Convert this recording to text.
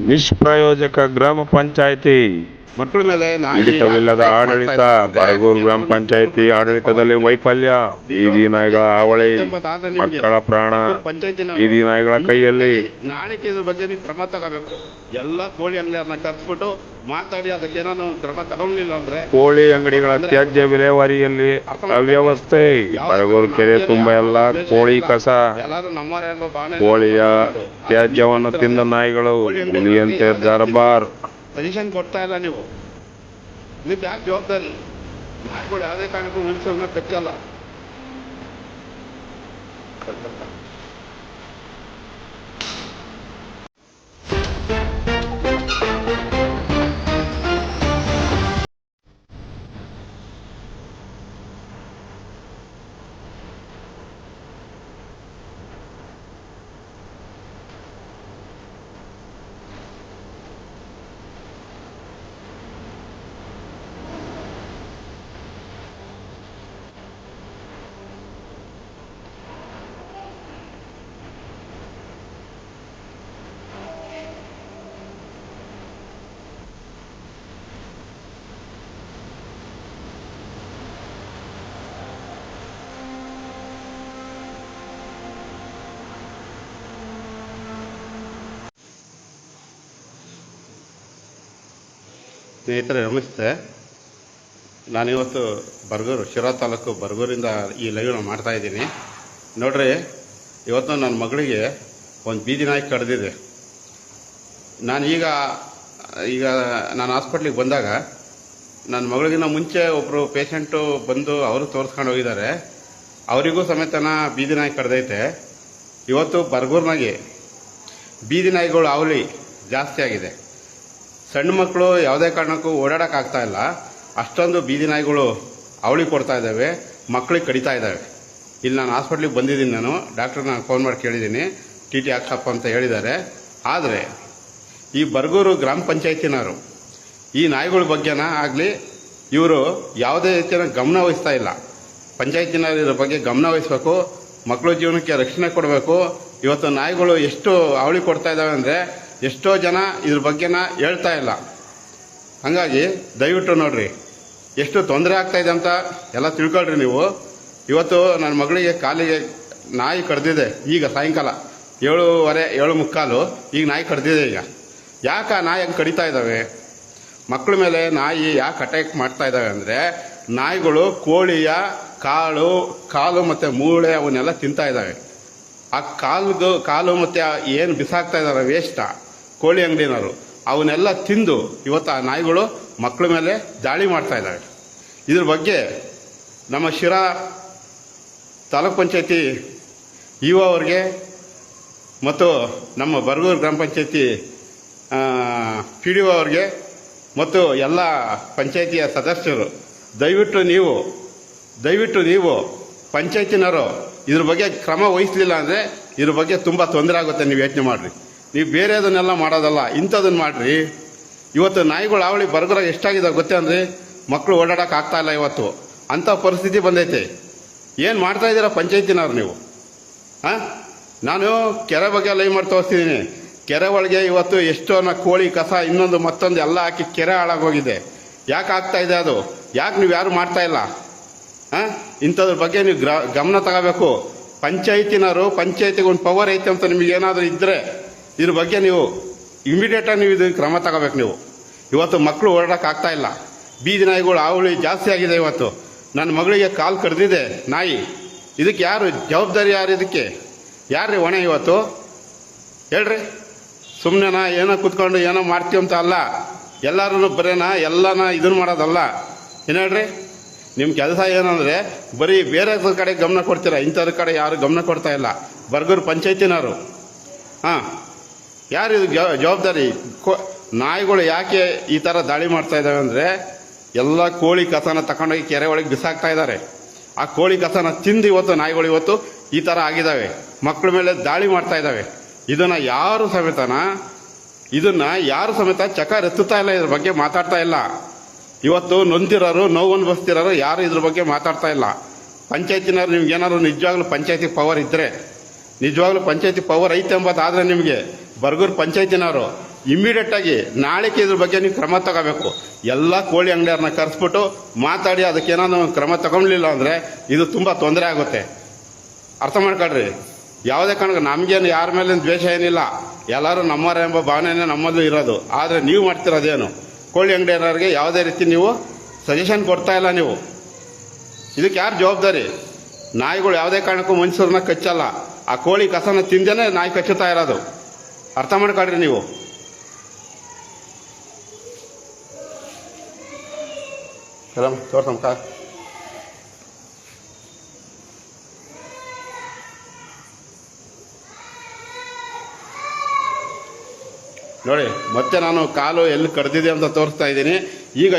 ನಿಷ್ಪ್ರಯೋಜಕ ಗ್ರಾಮ ಪಂಚಾಯಿತಿ ಮಕ್ಕಳ ಮೇಲೆ ಹಿಡಿತವಿಲ್ಲದ ಆಡಳಿತ. ಬರಗೂರು ಗ್ರಾಮ ಪಂಚಾಯಿತಿ ಆಡಳಿತದಲ್ಲಿ ವೈಫಲ್ಯ. ಬೀದಿ ನಾಯಿಗಳ ಹಾವಳಿ, ಮಕ್ಕಳ ಪ್ರಾಣ ಬೀದಿ ನಾಯಿಗಳ ಕೈಯಲ್ಲಿ. ನಾಳೆಗೆ ಇದ್ರ ಬಗ್ಗೆ ನೀವು ಕ್ರಮ ತಗೋಬೇಕು. ಎಲ್ಲ ಕೋಳಿ ಅಂಗಡಿಯನ್ನ ಕರ್ಸ್ಬಿಟ್ಟು ಮಾತಾಡಿ ಅದಕ್ಕೆ ಏನಾದ್ರು ಕ್ರಮ ತಗೊಂಡಿಲ್ಲ ಅಂದ್ರೆ ಕೋಳಿ ಅಂಗಡಿಗಳ ತ್ಯಾಜ್ಯ ವಿಲೇವಾರಿಯಲ್ಲಿ ಅವ್ಯವಸ್ಥೆ. ಬರಗೂರು ಕೆರೆ ತುಂಬ ಎಲ್ಲ ಕೋಳಿ ಕಸ, ಎಲ್ಲಾರು ನಮ್ಮ ಕೋಳಿಯ ತ್ಯಾಜ್ಯವನ್ನು ತಿಂದ ನಾಯಿಗಳು ಹುಲಿಯಂತೆ ದರ್ಬಾರ್. ಸಜೆಷನ್ ಕೊಡ್ತಾ ಇಲ್ಲ ನೀವು. ನೀವು ಯಾಕೆ ಜವಾಬ್ದಾರಿ? ನಾಯಿಗಳು ಯಾವುದೇ ಕಾರಣಕ್ಕೂ ಮನುಷ್ಯರನ್ನ ಕಚ್ಚಲ್ಲ. ಸ್ನೇಹಿತರೆ ನಮಸ್ತೆ. ನಾನಿವತ್ತು ಬರಗೂರು, ಶಿರಾ ತಾಲೂಕು ಬರಗೂರಿಂದ ಈ ಲೈವ್ನ ಮಾಡ್ತಾಯಿದ್ದೀನಿ. ನೋಡ್ರಿ, ಇವತ್ತು ನನ್ನ ಮಗಳಿಗೆ ಒಂದು ಬೀದಿ ನಾಯಿ ಕಡ್ದಿದೆ. ನಾನು ಈಗ ನಾನು ಹಾಸ್ಪಿಟ್ಲಿಗೆ ಬಂದಾಗ ನನ್ನ ಮಗಳಿಗಿನ್ನ ಮುಂಚೆ ಒಬ್ಬರು ಪೇಷಂಟು ಬಂದು ಅವರು ತೋರಿಸ್ಕೊಂಡು ಹೋಗಿದ್ದಾರೆ. ಅವರಿಗೂ ಸಮೇತನ ಬೀದಿ ನಾಯಿ ಕಡ್ದೈತೆ. ಇವತ್ತು ಬರಗೂರಿನಾಗೆ ಬೀದಿ ನಾಯಿಗಳು ಹಾವಳಿ ಜಾಸ್ತಿ ಆಗಿದೆ. ಸಣ್ಣ ಮಕ್ಕಳು ಯಾವುದೇ ಕಾರಣಕ್ಕೂ ಓಡಾಡೋಕ್ಕಾಗ್ತಾ ಇಲ್ಲ. ಅಷ್ಟೊಂದು ಬೀದಿ ನಾಯಿಗಳು ಅವಳಿ ಕೊಡ್ತಾ ಇದ್ದಾವೆ, ಮಕ್ಕಳಿಗೆ ಕಡಿತಾ ಇದ್ದಾವೆ. ಇಲ್ಲಿ ನಾನು ಹಾಸ್ಪಿಟ್ಲಿಗೆ ಬಂದಿದ್ದೀನಿ. ನಾನು ಡಾಕ್ಟ್ರನ್ನ ಫೋನ್ ಮಾಡಿ ಕೇಳಿದ್ದೀನಿ, ಟಿ ಟಿ ಹಾಕ್ಸಪ್ಪ ಅಂತ ಹೇಳಿದ್ದಾರೆ. ಆದರೆ ಈ ಬರಗೂರು ಗ್ರಾಮ ಪಂಚಾಯತಿನವರು ಈ ನಾಯಿಗಳ ಬಗ್ಗೆನ ಆಗಲಿ ಇವರು ಯಾವುದೇ ರೀತಿಯ ಗಮನ ವಹಿಸ್ತಾ ಇಲ್ಲ. ಪಂಚಾಯತಿನವರು ಇದ್ರ ಬಗ್ಗೆ ಗಮನ ವಹಿಸ್ಬೇಕು, ಮಕ್ಕಳ ಜೀವನಕ್ಕೆ ರಕ್ಷಣೆ ಕೊಡಬೇಕು. ಇವತ್ತು ನಾಯಿಗಳು ಎಷ್ಟು ಅವಳಿ ಕೊಡ್ತಾ ಇದ್ದಾವೆ ಅಂದರೆ ಎಷ್ಟೋ ಜನ ಇದ್ರ ಬಗ್ಗೆನ ಹೇಳ್ತಾ ಇಲ್ಲ. ಹಾಗಾಗಿ ದಯವಿಟ್ಟು ನೋಡ್ರಿ, ಎಷ್ಟು ತೊಂದರೆ ಆಗ್ತಾಯಿದೆ ಅಂತ ಎಲ್ಲ ತಿಳ್ಕೊಳ್ರಿ ನೀವು. ಇವತ್ತು ನನ್ನ ಮಗಳಿಗೆ ಕಾಲಿಗೆ ನಾಯಿ ಕಡ್ದಿದೆ. ಈಗ ಸಾಯಂಕಾಲ 7:15 7:45 ಈಗ ನಾಯಿ ಕಡ್ದಿದೆ. ಈಗ ಯಾಕೆ ಆ ನಾಯಿ ಹಂಗೆ ಕಡಿತಾ ಇದ್ದಾವೆ? ಮಕ್ಕಳ ಮೇಲೆ ನಾಯಿ ಯಾಕೆ ಅಟ್ಯಾಕ್ ಮಾಡ್ತಾ ಇದ್ದಾವೆ ಅಂದರೆ, ನಾಯಿಗಳು ಕೋಳಿಯ ಕಾಲು ಮತ್ತು ಮೂಳೆ ಅವನ್ನೆಲ್ಲ ತಿಂತಾ ಇದ್ದಾವೆ. ಆ ಕಾಲು ಮತ್ತು ಏನು ಬಿಸಾಕ್ತಾ ಇದ್ದಾರೆ ವೇಷ್ಟ ಕೋಳಿ ಅಂಗಡಿನವರು, ಅವನ್ನೆಲ್ಲ ತಿಂದು ಇವತ್ತು ಆ ನಾಯಿಗಳು ಮಕ್ಕಳ ಮೇಲೆ ದಾಳಿ ಮಾಡ್ತಾ ಇದ್ದಾವೆ. ಇದ್ರ ಬಗ್ಗೆ ನಮ್ಮ ಶಿರಾ ತಾಲೂಕ್ ಪಂಚಾಯತಿ ಇಒ ಅವ್ರಿಗೆ ಮತ್ತು ನಮ್ಮ ಬರಗೂರು ಗ್ರಾಮ ಪಂಚಾಯತಿ PDO ಅವ್ರಿಗೆ ಮತ್ತು ಎಲ್ಲ ಪಂಚಾಯತಿಯ ಸದಸ್ಯರು ದಯವಿಟ್ಟು ನೀವು ಪಂಚಾಯತಿನವರು ಇದ್ರ ಬಗ್ಗೆ ಕ್ರಮ ವಹಿಸಲಿಲ್ಲ ಅಂದರೆ ಇದ್ರ ಬಗ್ಗೆ ತುಂಬ ತೊಂದರೆ ಆಗುತ್ತೆ. ನೀವು ಯೋಚನೆ ಮಾಡಿರಿ. ನೀವು ಬೇರೆದನ್ನೆಲ್ಲ ಮಾಡೋದಲ್ಲ, ಇಂಥದನ್ನು ಮಾಡಿರಿ. ಇವತ್ತು ನಾಯಿಗಳು ಹಾವಳಿ ಬರಗೂರ ಎಷ್ಟಾಗಿದೆ ಗೊತ್ತೇ ಅಂದರೆ, ಮಕ್ಕಳು ಓಡಾಡೋಕೆ ಆಗ್ತಾ ಇಲ್ಲ. ಇವತ್ತು ಅಂಥ ಪರಿಸ್ಥಿತಿ ಬಂದೈತೆ. ಏನು ಮಾಡ್ತಾ ಇದ್ದೀರಾ ಪಂಚಾಯತಿನವ್ರು ನೀವು? ನಾನು ಕೆರೆ ಬಗ್ಗೆ ಲೈವ್ ಮಾಡಿ ತೋರಿಸ್ತಿದ್ದೀನಿ. ಕೆರೆ ಒಳಗೆ ಇವತ್ತು ಎಷ್ಟೋ ಕೋಳಿ ಕಸ ಇನ್ನೊಂದು ಮತ್ತೊಂದು ಎಲ್ಲ ಹಾಕಿ ಕೆರೆ ಹಾಳಾಗೋಗಿದೆ. ಯಾಕೆ ಆಗ್ತಾ ಇದೆ ಅದು? ಯಾಕೆ ನೀವು ಯಾರು ಮಾಡ್ತಾ ಇಲ್ಲ? ಇಂಥದ್ರ ಬಗ್ಗೆ ನೀವು ಗಮನ ತಗೋಬೇಕು. ಪಂಚಾಯತಿಗೆ ಒಂದು ಪವರ್ ಐತೆ ಅಂತ ನಿಮಗೆ ಏನಾದರೂ ಇದ್ದರೆ ಇದ್ರ ಬಗ್ಗೆ ನೀವು ಇಮಿಡಿಯೇಟಾಗಿ ನೀವು ಇದಕ್ಕೆ ಕ್ರಮ ತಗೋಬೇಕು. ನೀವು ಇವತ್ತು ಮಕ್ಕಳು ಓಡಾಡೋಕೆ ಆಗ್ತಾ ಇಲ್ಲ. ಬೀದಿ ನಾಯಿಗಳು ಹಾವಳಿ ಜಾಸ್ತಿ ಆಗಿದೆ. ಇವತ್ತು ನನ್ನ ಮಗಳಿಗೆ ಕಾಲು ಕಡ್ದಿದೆ ನಾಯಿ. ಇದಕ್ಕೆ ಯಾರು ಜವಾಬ್ದಾರಿ? ಇದಕ್ಕೆ ಯಾರ್ರೀ ಹೊಣೆ? ಇವತ್ತು ಹೇಳ್ರಿ. ಸುಮ್ಮನೆನಾ ಏನೋ ಕೂತ್ಕೊಂಡು ಏನೋ ಮಾಡ್ತೀವಿ ಅಂತ ಅಲ್ಲ, ಎಲ್ಲರೂ ಬರೇನಾ ಎಲ್ಲನ ಇದನ್ನು ಮಾಡೋದಲ್ಲ. ಏನು ಹೇಳ್ರಿ, ನಿಮ್ಮ ಕೆಲಸ ಏನಂದರೆ ಬರೀ ಬೇರೆ ಕಡೆ ಗಮನ ಕೊಡ್ತೀರಾ, ಇಂಥದ್ರ ಕಡೆ ಯಾರು ಗಮನ ಕೊಡ್ತಾ ಇಲ್ಲ. ಬರಗೂರು ಪಂಚಾಯತಿನವರು ಯಾರು ಇದು ಜವಾಬ್ದಾರಿ? ನಾಯಿಗಳು ಯಾಕೆ ಈ ಥರ ದಾಳಿ ಮಾಡ್ತಾ ಇದ್ದಾವೆ ಅಂದರೆ, ಎಲ್ಲ ಕೋಳಿ ಕಸನ ತಗೊಂಡೋಗಿ ಕೆರೆ ಒಳಗೆ ಬಿಸಾಕ್ತಾ ಇದ್ದಾರೆ. ಆ ಕೋಳಿ ಕಸನ ತಿಂದು ಇವತ್ತು ನಾಯಿಗಳು ಇವತ್ತು ಈ ಥರ ಆಗಿದ್ದಾವೆ, ಮಕ್ಕಳ ಮೇಲೆ ದಾಳಿ ಮಾಡ್ತಾ ಇದ್ದಾವೆ. ಇದನ್ನು ಯಾರು ಸಮೇತ ಚಕಾರ ಎತ್ತುತ್ತಾ ಇಲ್ಲ, ಇದ್ರ ಬಗ್ಗೆ ಮಾತಾಡ್ತಾ ಇಲ್ಲ. ಇವತ್ತು ನೊಂದಿರೋರು, ನೋವು ಅನುಭವಿಸ್ತಿರೋರು ಯಾರು ಇದ್ರ ಬಗ್ಗೆ ಮಾತಾಡ್ತಾ ಇಲ್ಲ. ಪಂಚಾಯತಿನವ್ರು ನಿಮ್ಗೆ ಏನಾದ್ರು ನಿಜವಾಗ್ಲೂ ಪಂಚಾಯತಿ ಪವರ್ ಇದ್ದರೆ, ನಿಜವಾಗ್ಲೂ ಪಂಚಾಯತಿ ಪವರ್ ಐತೆ ಎಂಬುದಾದರೆ ನಿಮಗೆ ಬರಗೂರು ಪಂಚಾಯತಿನವರು ಇಮ್ಮಿಡಿಯೇಟಾಗಿ ನಾಳೆಗೆ ಇದ್ರ ಬಗ್ಗೆ ನೀವು ಕ್ರಮ ತಗೋಬೇಕು. ಎಲ್ಲ ಕೋಳಿ ಅಂಗಡಿಯವ್ರನ್ನ ಕರೆಸ್ಬಿಟ್ಟು ಮಾತಾಡಿ ಅದಕ್ಕೇನಾದ್ರು ಕ್ರಮ ತಗೊಳ್ಲಿಲ್ಲ ಅಂದರೆ ಇದು ತುಂಬ ತೊಂದರೆ ಆಗುತ್ತೆ. ಅರ್ಥ ಮಾಡ್ಕೊಳ್ರಿ. ಯಾವುದೇ ಕಾರಣಕ್ಕೆ ನಮಗೇನು ಯಾರ ಮೇಲೆ ದ್ವೇಷ ಏನಿಲ್ಲ, ಎಲ್ಲರೂ ನಮ್ಮವರ ಎಂಬ ಭಾವನೆನೇ ನಮ್ಮಲ್ಲೂ ಇರೋದು. ಆದರೆ ನೀವು ಮಾಡ್ತಿರೋದೇನು, ಕೋಳಿ ಅಂಗಡಿಯವ್ರಿಗೆ ಯಾವುದೇ ರೀತಿ ನೀವು ಸಜೆಷನ್ ಕೊಡ್ತಾ ಇಲ್ಲ. ನೀವು ಇದಕ್ಕೆ ಯಾರು ಜವಾಬ್ದಾರಿ? ನಾಯಿಗಳು ಯಾವುದೇ ಕಾರಣಕ್ಕೂ ಮನುಷ್ಯರನ್ನ ಕಚ್ಚಲ್ಲ. ಆ ಕೋಳಿ ಕಸನ ತಿಂದೇನೆ ನಾಯಿ ಕಚ್ಚುತ್ತಾ ಇರೋದು. ಅರ್ಥ ಮಾಡ್ಕೊಳ್ರಿ ನೀವು. ತೋರ್ಸಮ್ಕ ನೋಡಿ, ಮತ್ತೆ ನಾನು ಕಾಲು ಎಲ್ಲಿ ಕಡ್ದಿದೆ ಅಂತ ತೋರಿಸ್ತಾ ಇದ್ದೀನಿ. ಈಗ